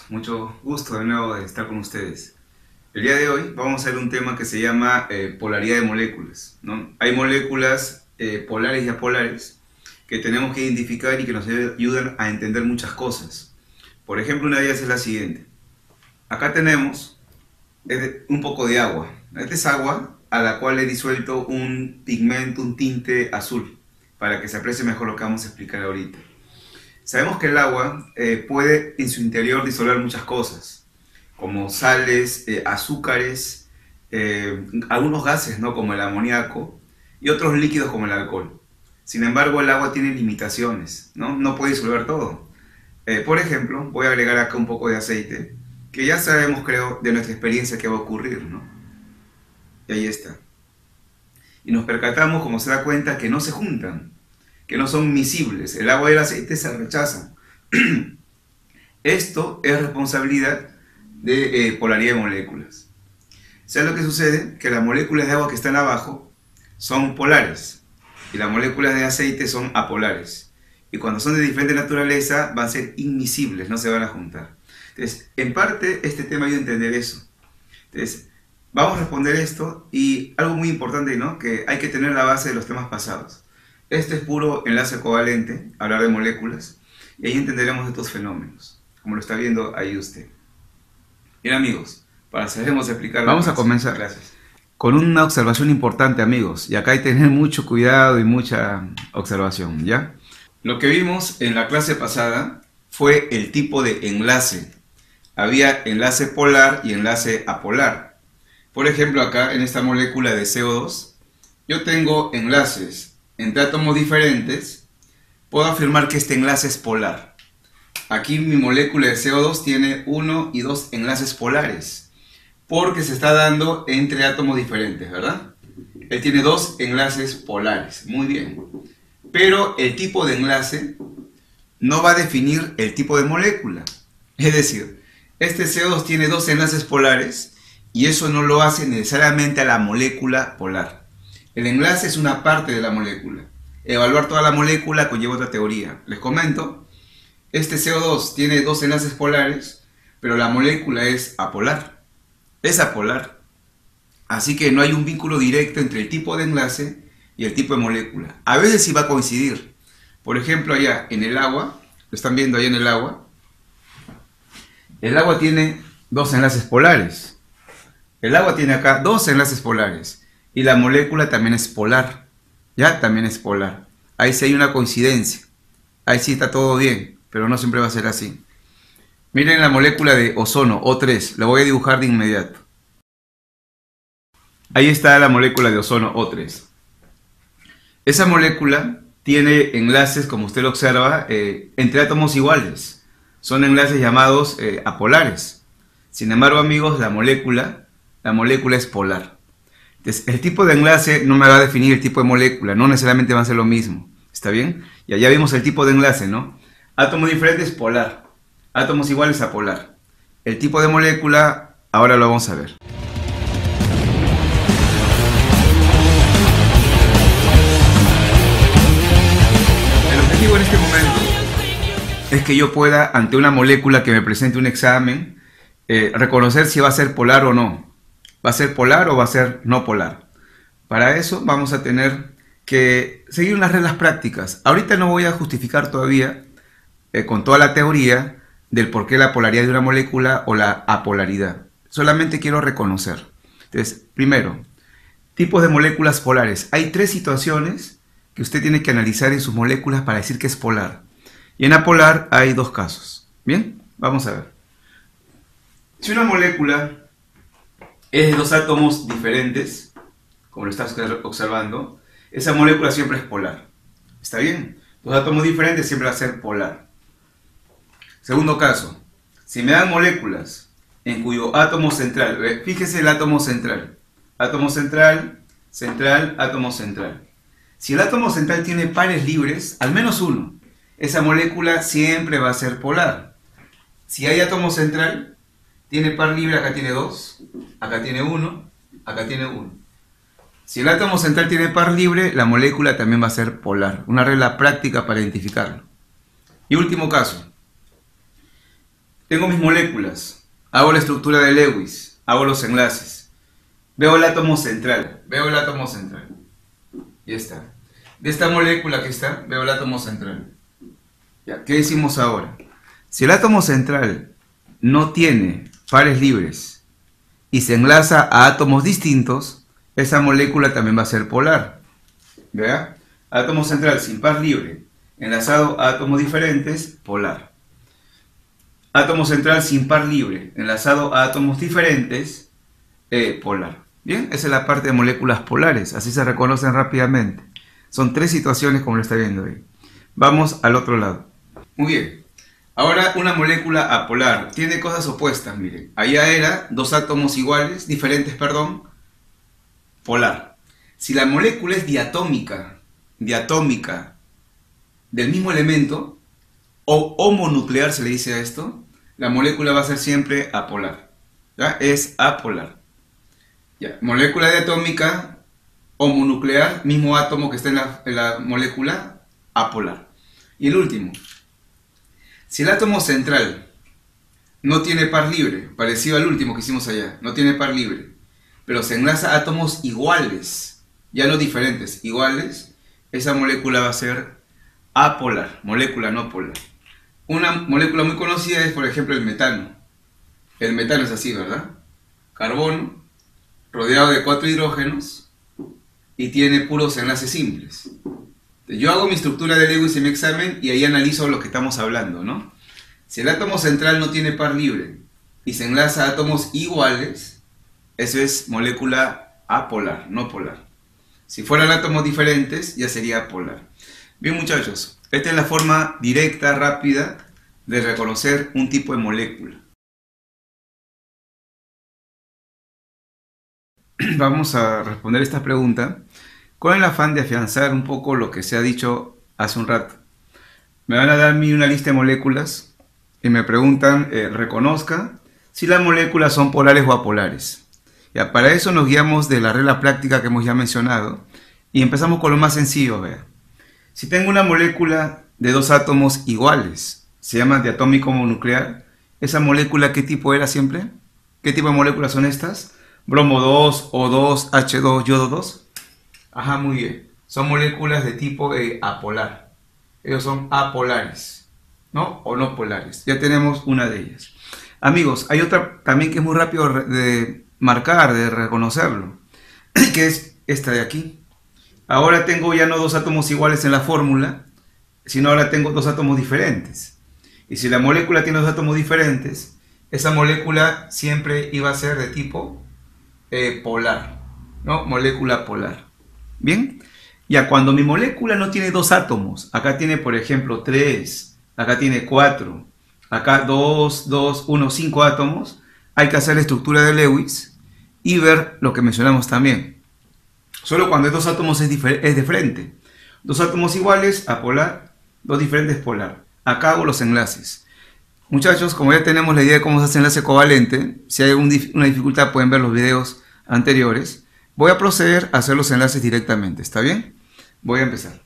mucho gusto de nuevo de estar con ustedes. El día de hoy vamos a ver un tema que se llama polaridad de moléculas, ¿no? Hay moléculas polares y apolares que tenemos que identificar y que nos ayudan a entender muchas cosas. Por ejemplo, una de ellas es la siguiente. Acá tenemos un poco de agua. Esta es agua a la cual he disuelto un pigmento, un tinte azul, para que se aprecie mejor lo que vamos a explicar ahorita. Sabemos que el agua puede en su interior disolver muchas cosas, como sales, azúcares, algunos gases, ¿no? Como el amoníaco, y otros líquidos como el alcohol. Sin embargo, el agua tiene limitaciones, ¿no? No puede disolver todo. Por ejemplo, voy a agregar acá un poco de aceite, que ya sabemos, creo, de nuestra experiencia que va a ocurrir, ¿no? Y ahí está. Y nos percatamos, como se da cuenta, que no se juntan, que no son miscibles. El agua y el aceite se rechazan. Esto es responsabilidad de polaridad de moléculas. ¿Sabes lo que sucede? Que las moléculas de agua que están abajo son polares y las moléculas de aceite son apolares. Y cuando son de diferente naturaleza van a ser inmiscibles, no se van a juntar. Entonces, en parte este tema ayuda a entender eso. Entonces, vamos a responder esto y algo muy importante, ¿no? Que hay que tener la base de los temas pasados. Este es puro enlace covalente, hablar de moléculas, y ahí entenderemos estos fenómenos, como lo está viendo ahí usted. Bien, amigos, para sabermos explicar. Vamos a comenzar. Gracias. Con una observación importante, amigos, y acá hay que tener mucho cuidado y mucha observación, ¿ya? Lo que vimos en la clase pasada fue el tipo de enlace. Había enlace polar y enlace apolar. Por ejemplo, acá en esta molécula de CO2, yo tengo enlaces entre átomos diferentes. Puedo afirmar que este enlace es polar. Aquí mi molécula de CO2 tiene 1 y 2 enlaces polares, porque se está dando entre átomos diferentes, ¿verdad? Él tiene 2 enlaces polares, muy bien. Pero el tipo de enlace no va a definir el tipo de molécula. Es decir, este CO2 tiene 2 enlaces polares y eso no lo hace necesariamente a la molécula polar. El enlace es una parte de la molécula. Evaluar toda la molécula conlleva otra teoría. Les comento, este CO2 tiene 2 enlaces polares, pero la molécula es apolar. Es apolar. Así que no hay un vínculo directo entre el tipo de enlace y el tipo de molécula. A veces sí va a coincidir. Por ejemplo, allá en el agua, lo están viendo allá en el agua tiene 2 enlaces polares. El agua tiene acá 2 enlaces polares. Y la molécula también es polar. ¿Ya? También es polar. Ahí sí hay una coincidencia. Ahí sí está todo bien. Pero no siempre va a ser así. Miren la molécula de ozono, O3. La voy a dibujar de inmediato. Ahí está la molécula de ozono, O3. Esa molécula tiene enlaces, como usted lo observa, entre átomos iguales. Son enlaces llamados apolares. Sin embargo, amigos, la molécula es polar. Entonces, el tipo de enlace no me va a definir el tipo de molécula, no necesariamente va a ser lo mismo. ¿Está bien? Y allá vimos el tipo de enlace, ¿no? Átomos diferentes, polar. Átomos iguales, apolar. El tipo de molécula, ahora lo vamos a ver. El objetivo en este momento es que yo pueda, ante una molécula que me presente un examen, reconocer si va a ser polar o no. ¿Va a ser polar o va a ser no polar? Para eso vamos a tener que seguir unas reglas prácticas. Ahorita no voy a justificar todavía con toda la teoría del por qué la polaridad de una molécula o la apolaridad. Solamente quiero reconocer. Entonces, primero, tipos de moléculas polares. Hay 3 situaciones que usted tiene que analizar en sus moléculas para decir que es polar. Y en apolar hay 2 casos. Bien, vamos a ver. Si una molécula es de 2 átomos diferentes, como lo estás observando, esa molécula siempre es polar. ¿Está bien? 2 átomos diferentes siempre va a ser polar. Segundo caso, si me dan moléculas en cuyo átomo central, fíjese el átomo central, átomo central, central, átomo central. Si el átomo central tiene pares libres, al menos uno, esa molécula siempre va a ser polar. Si hay átomo central, tiene par libre, acá tiene 2, acá tiene 1, acá tiene 1. Si el átomo central tiene par libre, la molécula también va a ser polar. Una regla práctica para identificarlo. Y último caso. Tengo mis moléculas, hago la estructura de Lewis, hago los enlaces, veo el átomo central, ya está. De esta molécula que está, veo el átomo central. Ya, ¿qué decimos ahora? Si el átomo central no tiene pares libres y se enlaza a átomos distintos, esa molécula también va a ser polar. ¿Vea? Átomo central sin par libre, enlazado a átomos diferentes, polar. Átomo central sin par libre, enlazado a átomos diferentes, polar. Bien, esa es la parte de moléculas polares, así se reconocen rápidamente. Son tres situaciones como lo está viendo ahí. Vamos al otro lado. Muy bien. Ahora una molécula apolar tiene cosas opuestas, miren. Allá era dos átomos iguales, diferentes, perdón, polar. Si la molécula es diatómica del mismo elemento, o homonuclear se le dice a esto, la molécula va a ser siempre apolar. ¿Ya? Es apolar. Ya. Molécula diatómica, homonuclear, mismo átomo que está en la molécula, apolar. Y el último, si el átomo central no tiene par libre, parecido al último que hicimos allá, no tiene par libre, pero se enlaza a átomos iguales, ya no diferentes, iguales, esa molécula va a ser apolar, molécula no polar. Una molécula muy conocida es, por ejemplo, el metano. El metano es así, ¿verdad? Carbono, rodeado de 4 hidrógenos, y tiene puros enlaces simples. Yo hago mi estructura de Lewis en mi examen y ahí analizo lo que estamos hablando, ¿no? Si el átomo central no tiene par libre y se enlaza a átomos iguales, eso es molécula apolar, no polar. Si fueran átomos diferentes, ya sería polar. Bien, muchachos, esta es la forma directa, rápida, de reconocer un tipo de molécula. Vamos a responder esta pregunta con el afán de afianzar un poco lo que se ha dicho hace un rato. Me van a dar una lista de moléculas y me preguntan, reconozca si las moléculas son polares o apolares. Ya, para eso nos guiamos de la regla práctica que hemos ya mencionado y empezamos con lo más sencillo. Vea. Si tengo una molécula de dos átomos iguales, se llama diatómico mononuclear, ¿esa molécula qué tipo era siempre? ¿Qué tipo de moléculas son estas? Bromo 2, O2, H2, yodo 2. Ajá, muy bien. Son moléculas de tipo apolar. Ellos son apolares, ¿no? O no polares. Ya tenemos una de ellas. Amigos, hay otra también que es muy rápido de marcar, de reconocerlo, que es esta de aquí. Ahora tengo ya no dos átomos iguales en la fórmula, sino ahora tengo dos átomos diferentes. Y si la molécula tiene dos átomos diferentes, esa molécula siempre iba a ser de tipo polar, ¿no? Molécula polar. Bien, ya cuando mi molécula no tiene dos átomos, acá tiene por ejemplo 3, acá tiene 4, acá 2, 2, 1, 5 átomos, hay que hacer la estructura de Lewis y ver lo que mencionamos también. Solo cuando hay dos átomos es de frente. Dos átomos iguales, apolar, dos diferentes, polar. Acá hago los enlaces. Muchachos, como ya tenemos la idea de cómo se hace enlace covalente, si hay una dificultad pueden ver los videos anteriores. Voy a proceder a hacer los enlaces directamente, ¿está bien? Voy a empezar.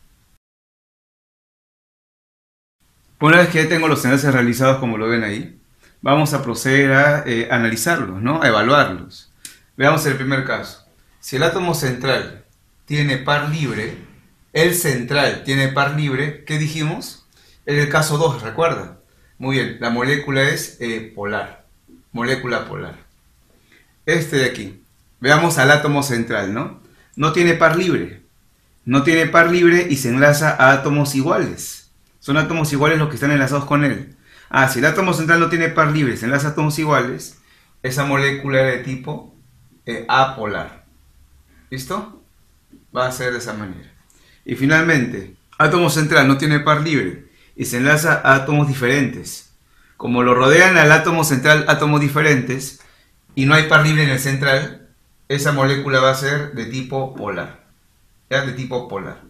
Una vez que ya tengo los enlaces realizados como lo ven ahí, vamos a proceder a analizarlos, ¿no? A evaluarlos. Veamos el primer caso. Si el átomo central tiene par libre, el central tiene par libre, ¿qué dijimos? En el caso 2, ¿recuerda? Muy bien, la molécula es polar, molécula polar. Este de aquí. Veamos al átomo central, ¿no? No tiene par libre. No tiene par libre y se enlaza a átomos iguales. Son átomos iguales los que están enlazados con él. Ah, si el átomo central no tiene par libre y se enlaza a átomos iguales, esa molécula es de tipo apolar. ¿Listo? Va a ser de esa manera. Y finalmente, átomo central no tiene par libre y se enlaza a átomos diferentes. Como lo rodean al átomo central átomos diferentes y no hay par libre en el central, esa molécula va a ser de tipo polar. ¿Ya? De tipo polar.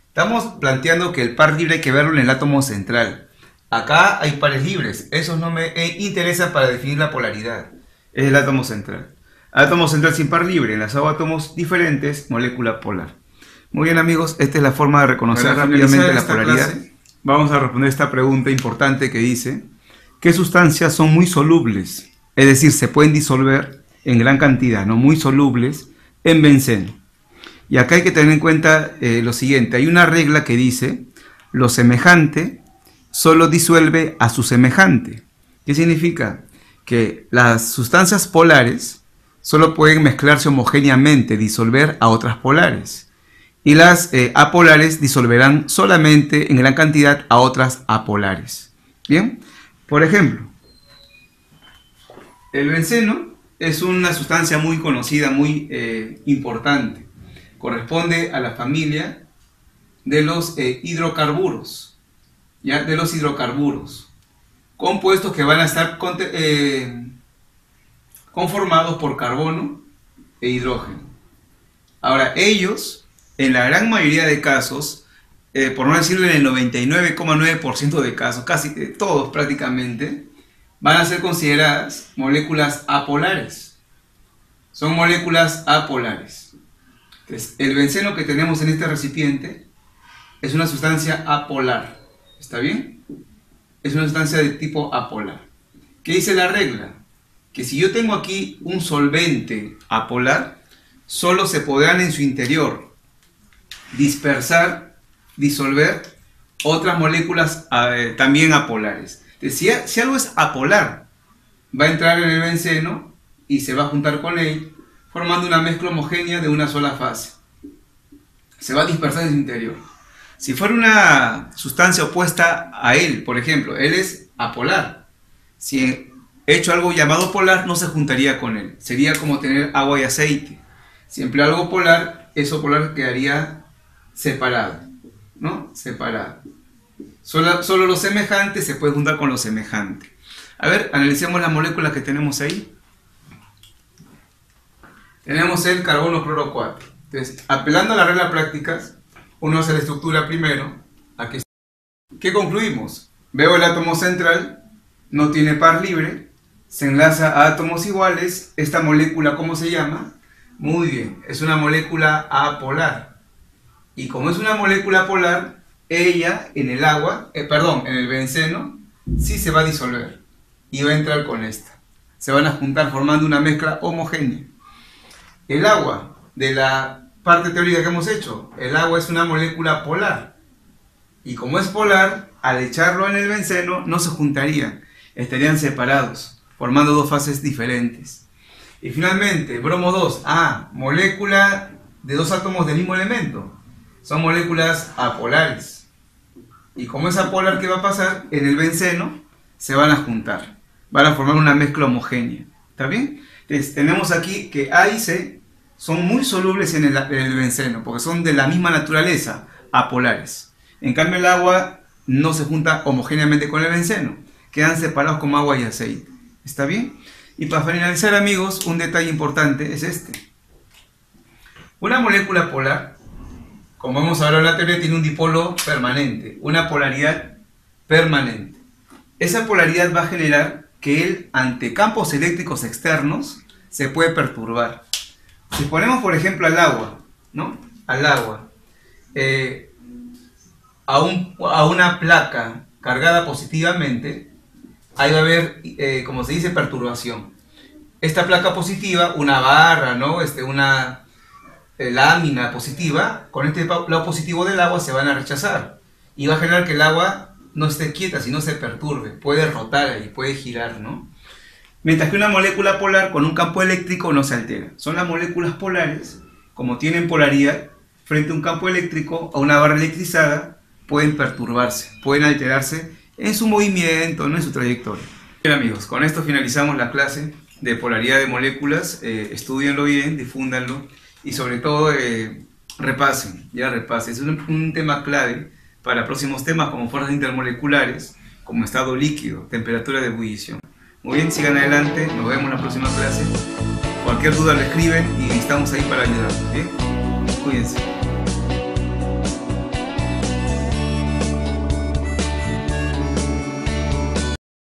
Estamos planteando que el par libre hay que verlo en el átomo central. Acá hay pares libres. Esos no me interesan para definir la polaridad. Es el átomo central. Átomo central sin par libre, enlazado a átomos diferentes, molécula polar. Muy bien amigos, esta es la forma de reconocer rápidamente la polaridad. Vamos a responder esta pregunta importante que dice, ¿Qué sustancias son muy solubles? Es decir, se pueden disolver en gran cantidad, no muy solubles, en benceno. Y acá hay que tener en cuenta lo siguiente. Hay una regla que dice, lo semejante solo disuelve a su semejante. ¿Qué significa? Que las sustancias polares solo pueden mezclarse homogéneamente, disolver a otras polares. Y las apolares disolverán solamente en gran cantidad a otras apolares. Bien, por ejemplo, el benceno es una sustancia muy conocida, muy importante. Corresponde a la familia de los hidrocarburos, ¿ya? De los hidrocarburos, compuestos que van a estar conformados por carbono e hidrógeno. Ahora, ellos, en la gran mayoría de casos, por no decirlo en el 99,9% de casos, casi todos prácticamente, van a ser consideradas moléculas apolares. Son moléculas apolares. Entonces, el benceno que tenemos en este recipiente es una sustancia apolar. ¿Está bien? Es una sustancia de tipo apolar. ¿Qué dice la regla? Que si yo tengo aquí un solvente apolar, solo se podrán en su interior dispersar, disolver otras moléculas también apolares. Entonces, si algo es apolar, va a entrar en el benceno y se va a juntar con él, formando una mezcla homogénea de una sola fase. Se va a dispersar en su interior. Si fuera una sustancia opuesta a él, por ejemplo, él es apolar. Si he hecho algo llamado polar, no se juntaría con él. Sería como tener agua y aceite. Si empleo algo polar, eso polar quedaría separado, ¿no? Separado. Solo lo semejante se puede juntar con lo semejante. A ver, analicemos las moléculas que tenemos ahí. Tenemos el carbono cloro 4. Entonces, apelando a las reglas prácticas, uno hace la estructura primero. Aquí. ¿Qué concluimos? Veo el átomo central, no tiene par libre, se enlaza a átomos iguales. Esta molécula, ¿cómo se llama? Muy bien, es una molécula apolar. Y como es una molécula polar, ella en el agua, en el benceno, sí se va a disolver y va a entrar con esta. Se van a juntar formando una mezcla homogénea. El agua, de la parte teórica que hemos hecho, el agua es una molécula polar. Y como es polar, al echarlo en el benceno no se juntarían, estarían separados, formando dos fases diferentes. Y finalmente, bromo 2, molécula de dos átomos del mismo elemento. Son moléculas apolares. Y como es apolar, ¿qué va a pasar? En el benceno se van a juntar, van a formar una mezcla homogénea. ¿Está bien? Entonces, tenemos aquí que A y C son muy solubles en el benceno, porque son de la misma naturaleza, apolares. En cambio, el agua no se junta homogéneamente con el benceno, quedan separados como agua y aceite. ¿Está bien? Y para finalizar, amigos, un detalle importante es este. Una molécula polar, como hemos hablado en la teoría, tiene un dipolo permanente, una polaridad permanente. Esa polaridad va a generar que él, ante campos eléctricos externos, se puede perturbar. Si ponemos, por ejemplo, al agua, ¿no? Al agua, a una placa cargada positivamente, ahí va a haber, como se dice, perturbación. Esta placa positiva, una barra, ¿no? Una lámina positiva, con este lado positivo del agua se van a rechazar. Y va a generar que el agua no esté quieta, sino se perturbe. Puede rotar ahí, puede girar, ¿no? Mientras que una molécula polar con un campo eléctrico no se altera. Son las moléculas polares, como tienen polaridad, frente a un campo eléctrico, a una barra electrizada, pueden perturbarse, pueden alterarse en su movimiento, no en su trayectoria. Bien, amigos, con esto finalizamos la clase de polaridad de moléculas. Estúdienlo bien, difúndanlo y sobre todo repasen. Es un tema clave para próximos temas como fuerzas intermoleculares, como estado líquido, temperatura de ebullición. Muy bien, sigan adelante, nos vemos en la próxima clase. Cualquier duda lo escriben y estamos ahí para ayudarlos. ¿Bien? Cuídense.